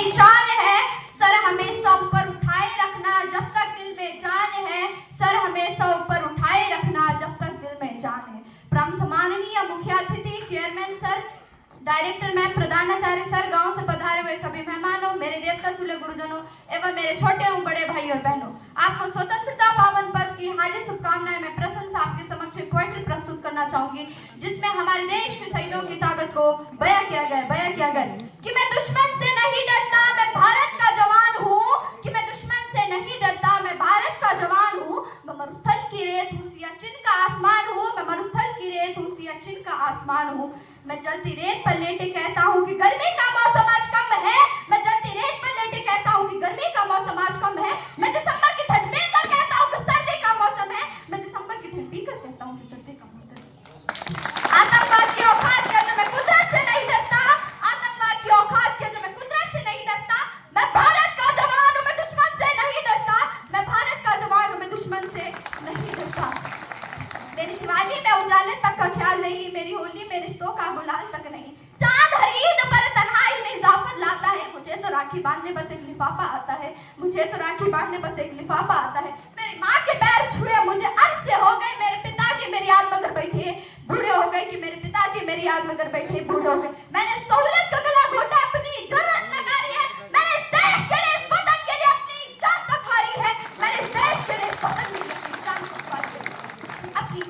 मेरी शान है। सर हमेशा ऊपर उठाए रखना जब तक दिल में जान है। सर हमेशा ऊपर उठाए रखना जब तक दिल में जान है। परम सम्माननीय मुख्य अतिथि, चेयरमैन सर, डायरेक्टर मैम, प्रधानाचार्य सर, गांव से पधारे हुए सभी मेहमानों, मेरे देवता तुल्य गुरुजनों एवं मेरे छोटे एवं बड़े भाई और बहनों, आपको स्वतंत्रता पावन पर्व की हार्दिक शुभकामनाएं। मैं प्रसन्न आपके समक्ष एक पोएट्री प्रस्तुत करना चाहूंगी जिसमें हमारे देश के शहीदों की ताकत को बयां किया गया कि मैं दुश्मन से नहीं डरता, मैं भारत का जवान हूँ। कि मैं दुश्मन से नहीं डरता, मैं भारत का जवान हूँ। मैं मरुस्थल की रेत हूँ, सियाचिन का आसमान हूँ। मैं मरुस्थल की रेत हूँ, सियाचिन का आसमान हूँ। मैं जलती रेत पर लेटे कहता हूँ कि गर्मी का मौसम आज कम है। मैं जलती रेत पर लेटे कहता हूँ कि गर्मी का मौसम आज कम है। मैं दिसंबर की ठंड में कर कहता हूँ कि सर्दी का मौसम है। मैं दिसंबर की ठंड में कर कहता हूँ कि सर्दी का मौसम है। आतंकवाद की औकात के जो मैं कुदरत से नहीं डरता, आतंकवाद की औकात के जो मैं कुदरत से नहीं डरता। मैं भारत का जवान हूँ, मैं दुश्मन से नहीं डरता। मैं भारत का जवान हूँ, मैं दुश्मन से नहीं डरता। मेरी दिवाली में उजाले तक का ख्याल नहीं, मेरी होली में रिश्तों का गुलाल तक नहीं। चांद हर ईद पर तन्हाई में इजाफत लाता है। मुझे तो राखी बांधने बस एक लिफाफा आता है। मुझे तो राखी बांधने बस एक लिफाफा आता है। मेरी माँ के पैर छुए मुझे अर्ज से हो गए। मेरे पिताजी मेरी याद में अगर बैठे बूढ़े हो गए कि मेरे पिताजी मेरी याद में अगर बैठे बूढ़े हो गए। मैंने सहूलत का गला घोटा, अपनी जरूरत नकारी है। मैंने इस देश के लिए, इस वतन के लिए अपनी जान तकवारी है। मैंने इस देश के लिए, इस वतन के लिए अपनी जान तकवारी है। अपनी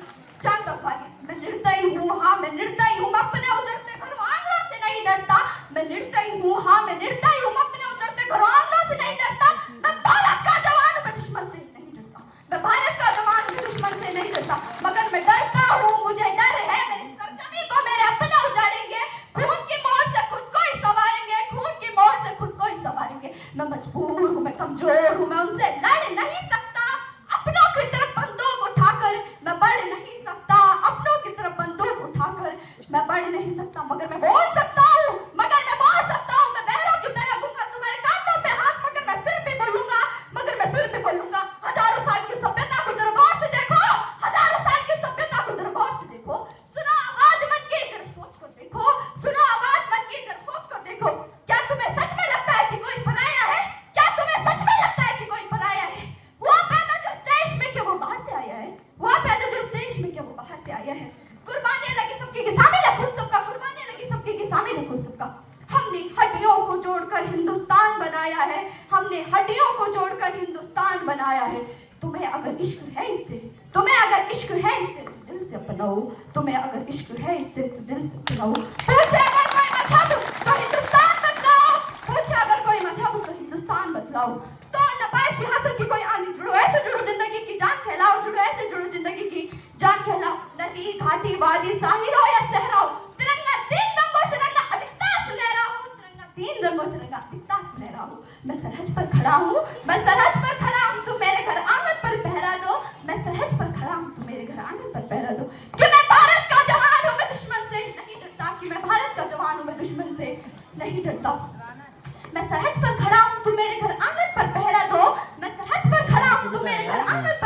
जान तकवारी। मैं निर्दयी हूँ, हाँ मैं निर्दयी हूँ। मैं अपने उजड़ते घरों आंगनों से नहीं डरता। मैं निर्दयी हूँ, हाँ मैं निर्दयी हूँ। मैं अपने उजड़ते घरों आंगनों से नहीं डरता। मैं भारत का जवान हूँ, मैं दुश्मन से नहीं डरता। मैं भारत का जवान हूँ, मैं दुश्मन से नहीं डरता। मगर मैं डरता हूँ, मुझे डर है मेरी सरजमी को मेरे अपने उजाड़ेंगे। खून की मोहर से खुद को ही संवारेंगे, खून की मोहर से खुद को ही संवारेंगे। मैं मजबूर हूँ, मैं कमजोर हूँ, मैं उनसे लड़ नहीं सकता। अपनों की तरफ बंदूक उठाकर मैं बढ़ नहीं सकता। अपनों की तरफ बंदूक उठाकर मैं बढ़ नहीं सकता। मगर मैं बोल सकता हूँ, मगर मैं बोल सकता हूँ। मैं बहरों की तरह दूंगा तुम्हारे कांधों पे हाथ, मगर मैं फिर भी बोलूंगा, मगर मैं फिर भी बोलूंगा। हजारों साल की सभ्यता को जरा गौर से देखो, हजारों साल की सभ्यता को जरा गौर से देखो। सुनो आवाज मन की, जरा सोच कर देखो। सुनो आवाज मन की, जरा सोच कर देखो। क्या तुम्हें सच में लगता है कि कोई पराया है? क्या तुम्हें सच में लगता है कि कोई पराया है? वो पैदा जो इस देश में, क्या वो बाहर से आया है? वो पैदा जो इस देश में, क्या वो बाहर से आया है? कुर्बानी लगी सबकी की शामिल है खुद सबका, कुर्बानी लगी सबकी की शामिल है खुद सबका। हमने हड्डियों को जोड़कर हिंदुस्तान बनाया है। हमने हड्डियों को जोड़कर हिंदुस्तान बनाया है। तुम्हें अगर इश्क है इससे, तुम्हें अगर इश्क है इससे तो दिल से अपनाओ। तुम्हें अगर इश्क है इससे तो दिल से अपनाओ। पूछे अगर कोई मजहब तो हिंदुस्तान बदलाओ। पूछे अगर कोई मजहब तो हिंदुस्तान बदलाओ। तो न पाए सियासत की कोई आनी, जुड़ो ऐसे जुड़ो जिंदगी की जान फैलाओ। जुड़ो ऐसे जुड़ो जिंदगी की जान फैलाओ। नदी घाटी वादी साहिर हो या सहरा हो, तिरंगा तीन रंगों से रंगा अधिकता सुनहरा हो। तिरंगा तीन रंगों से रंगा अधिकता सुनहरा हो। मैं सरहद पर खड़ा हूँ, मैं सरहद पर खड़ा हूँ, तुम मेरे घर आंगन पर पहरा दो। मैं सरहद पर खड़ा हूँ, तुम मेरे घर आंगन पर पहरा दो। कि मैं भारत का जवान हूँ, मैं दुश्मन से नहीं डरता। कि मैं भारत का जवान हूँ, मैं दुश्मन से नहीं डरता। मैं सरहद पर खड़ा हूँ, तुम मेरे घर आंगन पर पहरा दो। मैं सरहद पर खड़ा हूँ, तुम मेरे घर आंगन पर